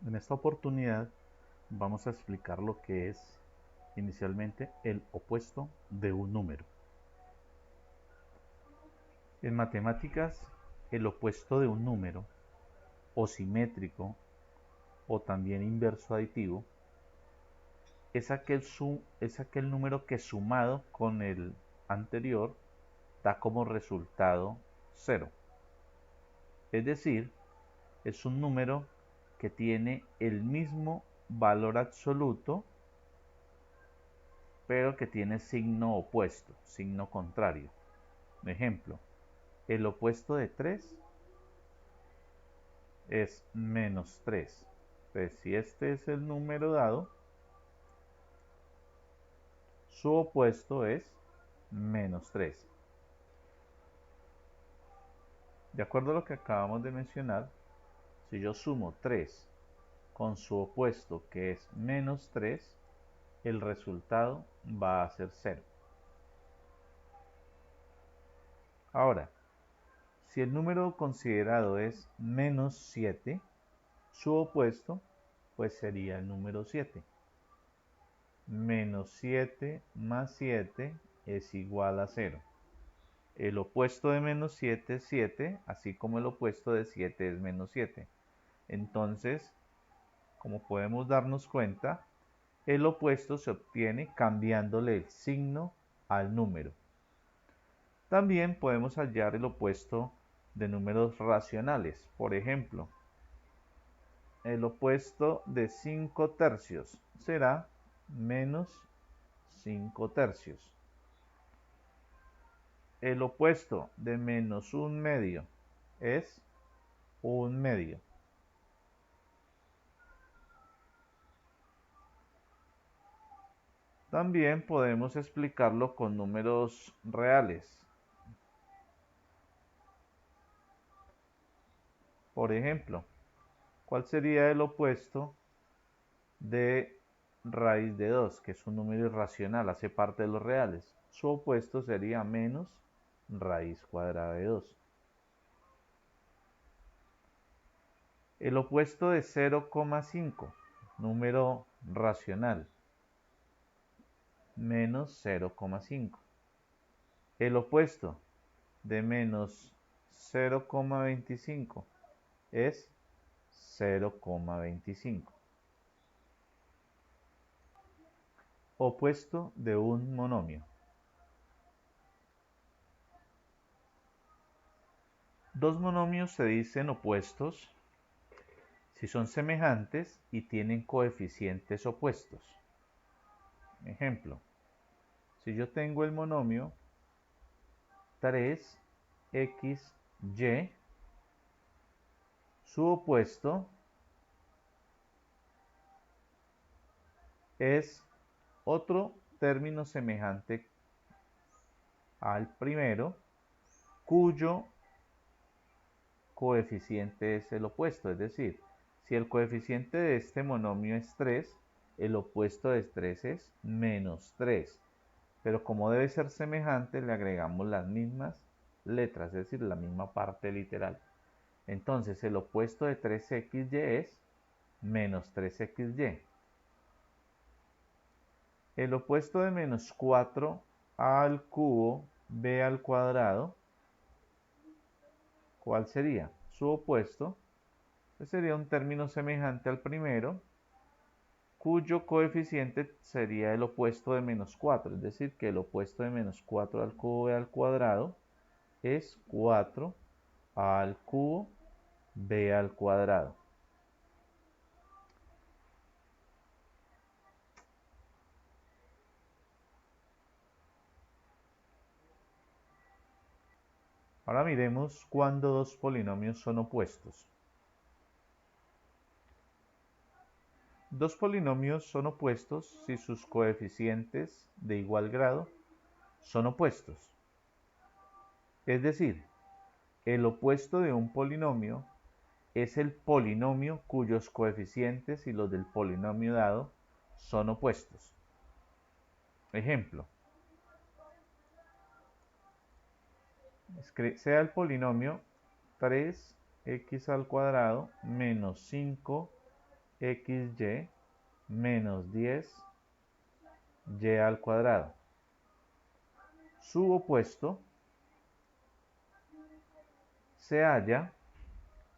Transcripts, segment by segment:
En esta oportunidad vamos a explicar lo que es inicialmente el opuesto de un número. En matemáticas, el opuesto de un número, o simétrico, o también inverso aditivo, es aquel número que sumado con el anterior da como resultado cero. Es decir, es un número que tiene el mismo valor absoluto, pero que tiene signo opuesto, signo contrario. Ejemplo, el opuesto de 3 es menos 3. Entonces, si este es el número dado, su opuesto es menos 3. De acuerdo a lo que acabamos de mencionar, si yo sumo 3 con su opuesto, que es menos 3, el resultado va a ser 0. Ahora, si el número considerado es menos 7, su opuesto pues sería el número 7. Menos 7 más 7 es igual a 0. El opuesto de menos 7 es 7, así como el opuesto de 7 es menos 7. Entonces, como podemos darnos cuenta, el opuesto se obtiene cambiándole el signo al número. También podemos hallar el opuesto de números racionales. Por ejemplo, el opuesto de 5 tercios será menos 5 tercios. El opuesto de menos un medio es un medio. También podemos explicarlo con números reales. Por ejemplo, ¿cuál sería el opuesto de raíz de 2, que es un número irracional, hace parte de los reales? Su opuesto sería menos raíz cuadrada de 2. El opuesto de 0,5, número racional, menos 0,5. El opuesto de menos 0,25 es 0,25. Opuesto de un monomio. Dos monomios se dicen opuestos si son semejantes y tienen coeficientes opuestos. Ejemplo, si yo tengo el monomio 3xy, su opuesto es otro término semejante al primero, cuyo coeficiente es el opuesto. Es decir, si el coeficiente de este monomio es 3, el opuesto de 3 es menos 3. Pero como debe ser semejante, le agregamos las mismas letras, es decir, la misma parte literal. Entonces, el opuesto de 3xy es menos 3xy. El opuesto de menos 4 al cubo b al cuadrado, ¿cuál sería? Su opuesto pues sería un término semejante al primero, cuyo coeficiente sería el opuesto de menos 4, es decir, que el opuesto de menos 4 al cubo b al cuadrado es 4 al cubo b al cuadrado. Ahora miremos cuándo dos polinomios son opuestos. Dos polinomios son opuestos si sus coeficientes de igual grado son opuestos. Es decir, el opuesto de un polinomio es el polinomio cuyos coeficientes y los del polinomio dado son opuestos. Ejemplo, sea el polinomio 3x al cuadrado menos 5x xy menos 10y al cuadrado. Su opuesto se halla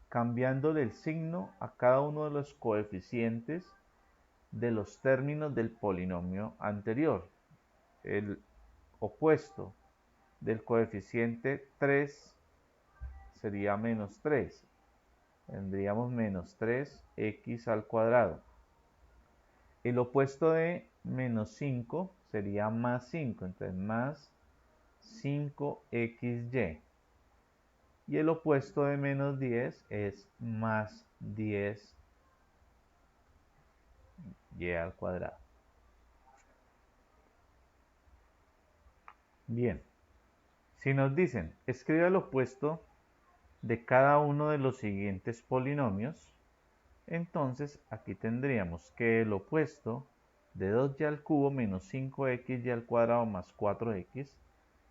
cambiándole el signo a cada uno de los coeficientes de los términos del polinomio anterior. El opuesto del coeficiente 3 sería menos 3. Tendríamos menos 3x al cuadrado. El opuesto de menos 5 sería más 5, entonces más 5xy. Y el opuesto de menos 10 es más 10y al cuadrado. Bien, si nos dicen, escribe el opuesto de cada uno de los siguientes polinomios, entonces aquí tendríamos que el opuesto de 2y al cubo menos 5xy al cuadrado más 4x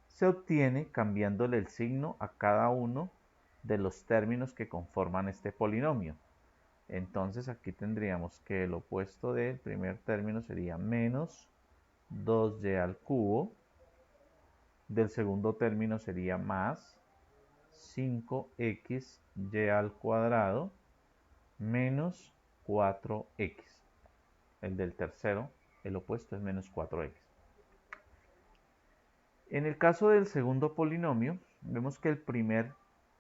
se obtiene cambiándole el signo a cada uno de los términos que conforman este polinomio. Entonces aquí tendríamos que el opuesto del primer término sería menos 2y al cubo, del segundo término sería más 5xy al cuadrado menos 4x. El del tercero, el opuesto es menos 4x. En el caso del segundo polinomio, vemos que el primer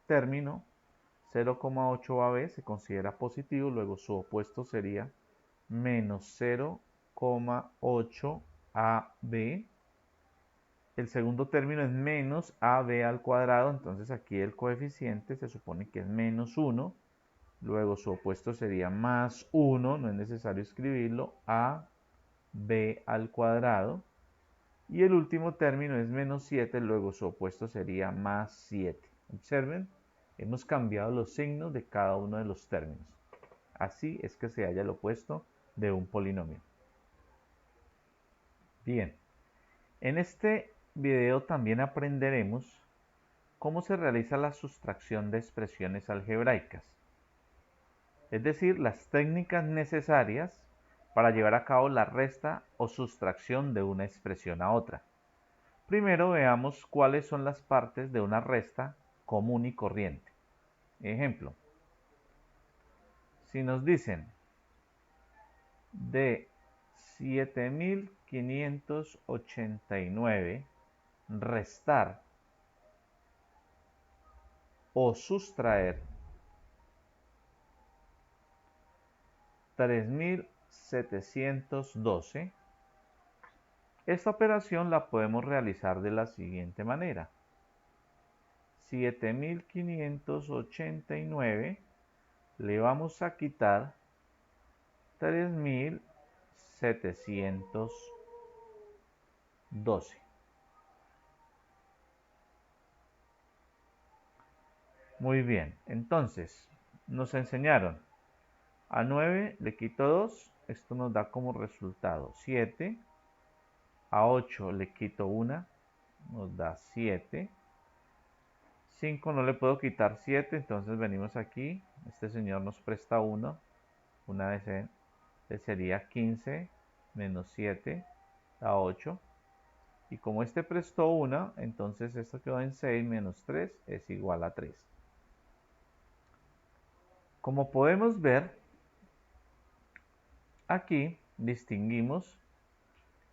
término, 0,8ab, se considera positivo, luego su opuesto sería menos 0,8ab. El segundo término es menos ab al cuadrado, entonces aquí el coeficiente se supone que es menos 1, luego su opuesto sería más 1, no es necesario escribirlo, ab al cuadrado. Y el último término es menos 7, luego su opuesto sería más 7. Observen, hemos cambiado los signos de cada uno de los términos. Así es que se halla el opuesto de un polinomio. Bien, en este video también aprenderemos cómo se realiza la sustracción de expresiones algebraicas. Es decir, las técnicas necesarias para llevar a cabo la resta o sustracción de una expresión a otra. Primero veamos cuáles son las partes de una resta común y corriente. Ejemplo, si nos dicen de 7589 restar o sustraer 3712, esta operación la podemos realizar de la siguiente manera. 7589 le vamos a quitar 3712. Muy bien, entonces nos enseñaron a 9 le quito 2, esto nos da como resultado 7. A 8 le quito 1, nos da 7. 5 no le puedo quitar 7, entonces venimos aquí, este señor nos presta 1, una vez sería 15 menos 7 a 8. Y como este prestó 1, entonces esto quedó en 6 menos 3 es igual a 3. Como podemos ver, aquí distinguimos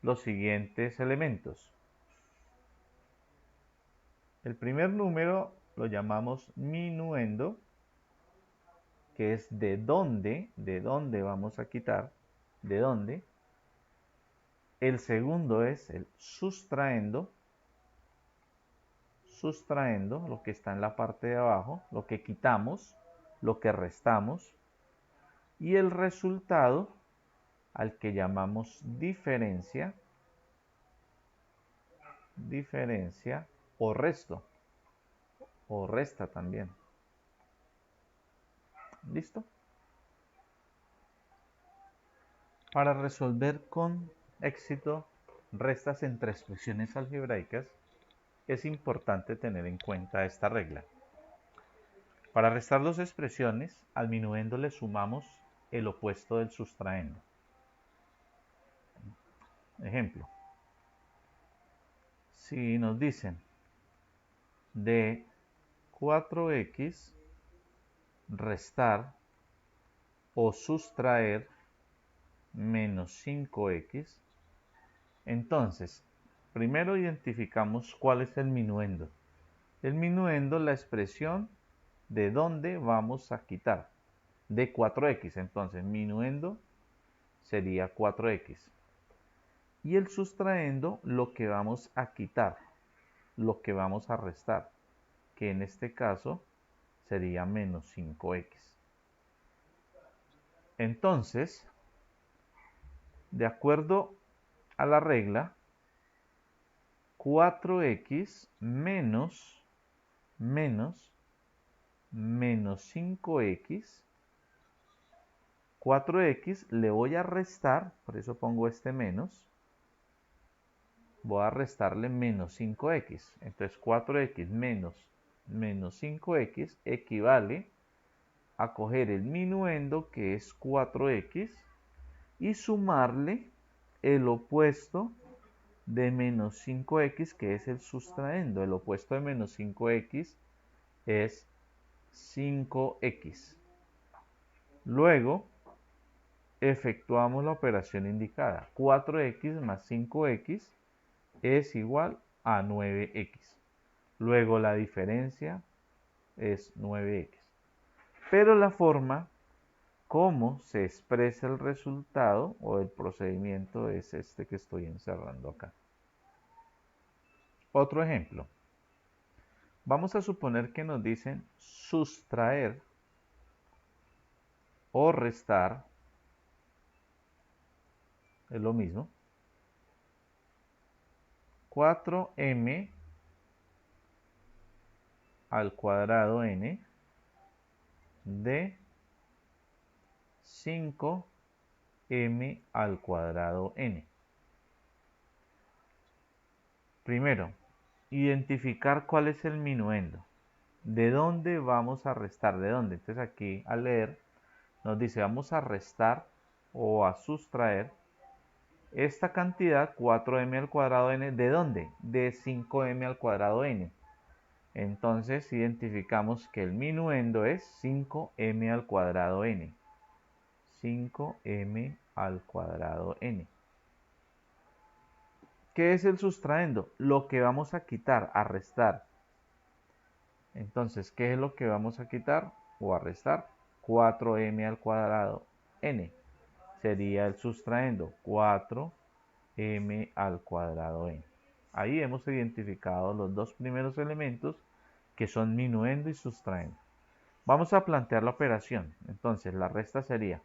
los siguientes elementos. El primer número lo llamamos minuendo, que es de dónde vamos a quitar, de dónde. El segundo es el sustraendo, lo que está en la parte de abajo, lo que quitamos, lo que restamos. Y el resultado, al que llamamos diferencia o resto, o resta también. ¿Listo? Para resolver con éxito restas entre expresiones algebraicas, es importante tener en cuenta esta regla. Para restar dos expresiones, al minuendo le sumamos el opuesto del sustraendo. Ejemplo, si nos dicen de 4x restar o sustraer menos 5x, entonces primero identificamos cuál es el minuendo. El minuendo es la expresión de dónde vamos a quitar, de 4x, entonces minuendo sería 4x. Y el sustraendo, lo que vamos a quitar, lo que vamos a restar, que en este caso sería menos 5x. Entonces, de acuerdo a la regla, 4x menos 5x, 4x le voy a restar, por eso pongo este menos, voy a restarle menos 5x. Entonces 4x menos 5x equivale a coger el minuendo, que es 4x, y sumarle el opuesto de menos 5x, que es el sustraendo. El opuesto de menos 5x es 5x. Luego efectuamos la operación indicada. 4x más 5x es igual a 9x. Luego la diferencia es 9x. Pero la forma como se expresa el resultado o el procedimiento es este que estoy encerrando acá. Otro ejemplo. Vamos a suponer que nos dicen sustraer o restar, es lo mismo, 4m al cuadrado n de 5m al cuadrado n. Primero, identificar cuál es el minuendo. ¿De dónde vamos a restar? ¿De dónde? Entonces aquí al leer nos dice vamos a restar o a sustraer esta cantidad 4m al cuadrado n. ¿De dónde? De 5m al cuadrado n. Entonces identificamos que el minuendo es 5m al cuadrado n. 5m al cuadrado n. ¿Qué es el sustraendo? Lo que vamos a quitar, a restar. Entonces, ¿qué es lo que vamos a quitar o a restar? 4m al cuadrado n. Sería el sustraendo 4m al cuadrado n. Ahí hemos identificado los dos primeros elementos, que son minuendo y sustraendo. Vamos a plantear la operación. Entonces, la resta sería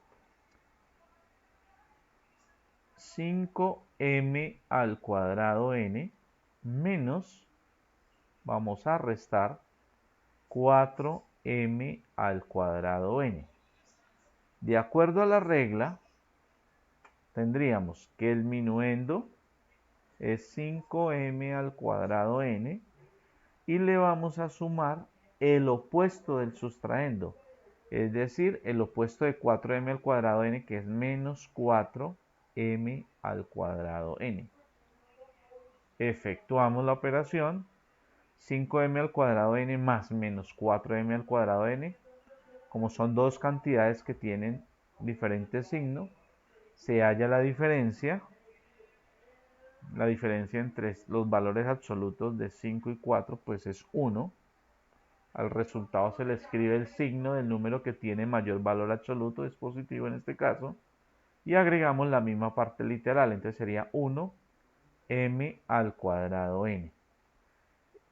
5m al cuadrado n menos, vamos a restar 4m al cuadrado n. De acuerdo a la regla, tendríamos que el minuendo es 5m al cuadrado n y le vamos a sumar el opuesto del sustraendo, es decir, el opuesto de 4m al cuadrado n, que es menos 4m al cuadrado n. Efectuamos la operación 5m al cuadrado n más menos 4m al cuadrado n. Como son dos cantidades que tienen diferente signo, se halla la diferencia entre los valores absolutos de 5 y 4, pues es 1. Al resultado se le escribe el signo del número que tiene mayor valor absoluto, es positivo en este caso, y agregamos la misma parte literal, entonces sería 1m al cuadrado n.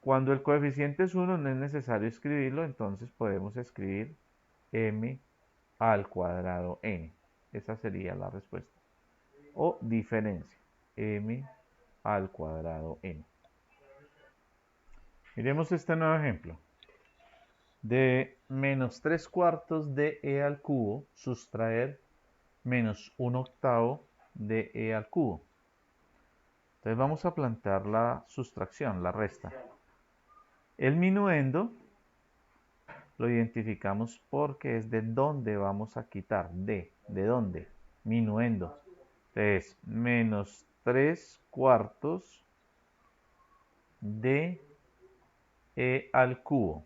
Cuando el coeficiente es 1 no es necesario escribirlo, entonces podemos escribir m al cuadrado n. Esa sería la respuesta. O diferencia, m al cuadrado n. Miremos este nuevo ejemplo. De menos 3 cuartos de e al cubo sustraer menos 1 octavo de e al cubo. Entonces vamos a plantear la sustracción, la resta. El minuendo Lo identificamos porque es de dónde vamos a quitar. ¿De dónde? Minuendo. Entonces, menos 3 cuartos de e al cubo.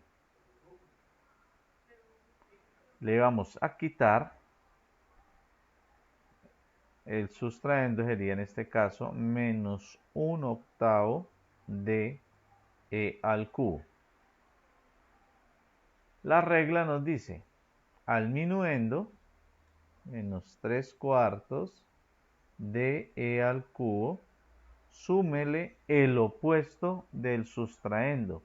Le vamos a quitar, el sustraendo sería en este caso menos 1/8 de e al cubo. La regla nos dice, al minuendo, menos 3 cuartos de e al cubo, súmele el opuesto del sustraendo.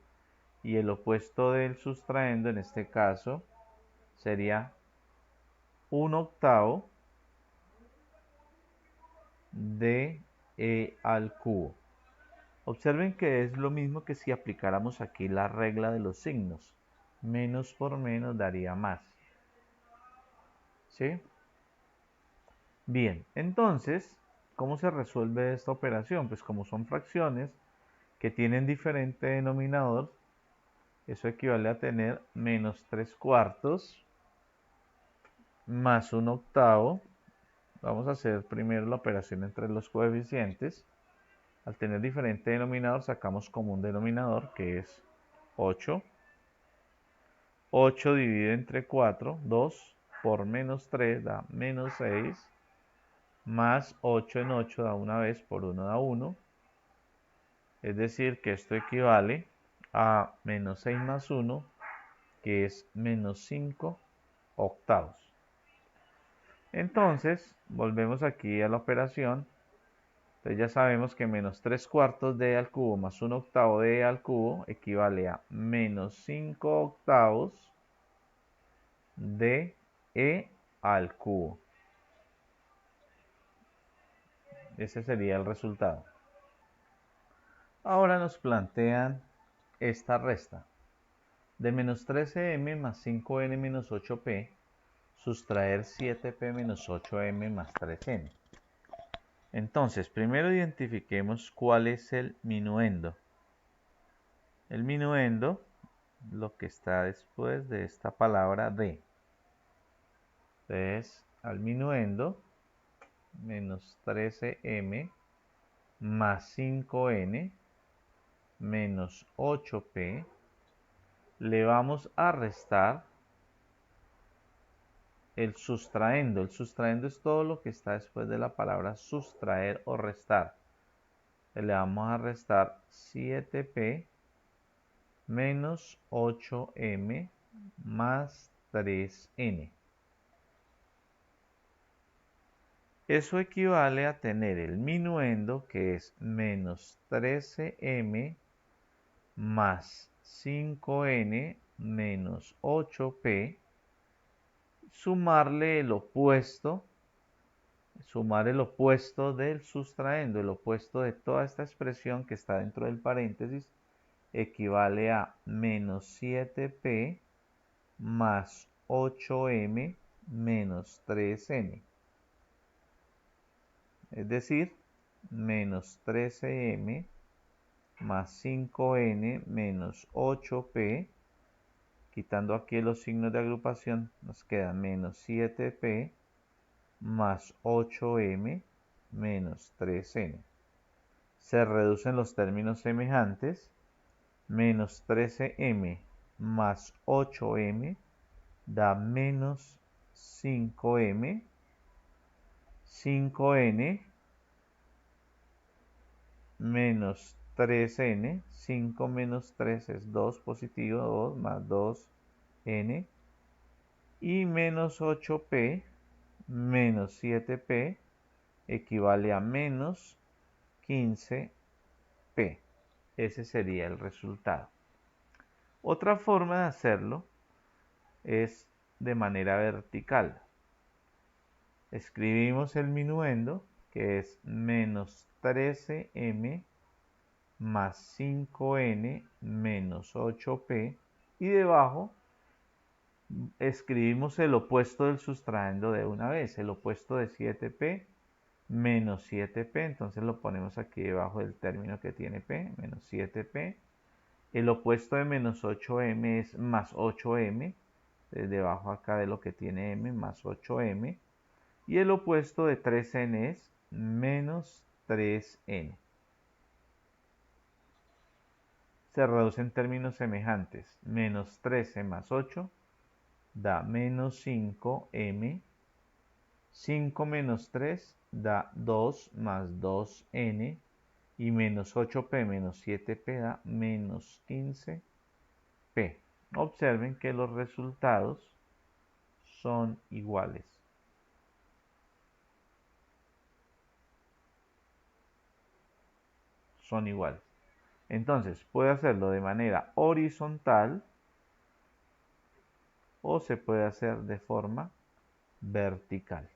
Y el opuesto del sustraendo en este caso sería 1/8 de e al cubo. Observen que es lo mismo que si aplicáramos aquí la regla de los signos. Menos por menos daría más. ¿Sí? Bien, entonces, ¿cómo se resuelve esta operación? Pues como son fracciones que tienen diferente denominador, eso equivale a tener menos 3 cuartos más 1/8. Vamos a hacer primero la operación entre los coeficientes. Al tener diferente denominador, sacamos común denominador, que es 8. 8 dividido entre 4, 2 por menos 3 da menos 6, más 8 en 8 da una vez, por 1 da 1. Es decir, que esto equivale a menos 6 más 1, que es menos 5 octavos. Entonces, volvemos aquí a la operación. Entonces ya sabemos que menos 3 cuartos de e al cubo más 1/8 de e al cubo equivale a menos 5 octavos de e al cubo. Ese sería el resultado. Ahora nos plantean esta resta. De menos 13m más 5n menos 8p, sustraer 7p menos 8m más 3n. Entonces, primero identifiquemos cuál es el minuendo. El minuendo, lo que está después de esta palabra de. Entonces, al minuendo, menos 13m más 5n menos 8p, le vamos a restar el sustraendo. El sustraendo es todo lo que está después de la palabra sustraer o restar. Le vamos a restar 7p menos 8m más 3n. Eso equivale a tener el minuendo, que es menos 13m más 5n menos 8p, sumarle el opuesto, sumar el opuesto del sustraendo, el opuesto de toda esta expresión que está dentro del paréntesis, equivale a menos 7p más 8m menos 3n. Es decir, menos 13m más 5n menos 8p, quitando aquí los signos de agrupación, nos queda menos 7p más 8m menos 3n. Se reducen los términos semejantes. Menos 13m más 8m da menos 5m. 5n menos 3n. 5 menos 3 es 2 positivo, 2 más 2n. Y menos 8p menos 7p equivale a menos 15p. Ese sería el resultado. Otra forma de hacerlo es de manera vertical. Escribimos el minuendo, que es menos 13m más 5n menos 8p, y debajo escribimos el opuesto del sustraendo de una vez, el opuesto de 7p menos 7p, entonces lo ponemos aquí debajo del término que tiene p, menos 7p, El opuesto de menos 8m es más 8m, debajo acá de lo que tiene m, más 8m. Y el opuesto de 3n es menos 3n. Se reduce en términos semejantes. Menos 13 más 8 da menos 5m. 5 menos 3 da 2 más 2n. Y menos 8p menos 7p da menos 15p. Observen que los resultados son iguales. Son iguales. Entonces, puede hacerlo de manera horizontal o se puede hacer de forma vertical.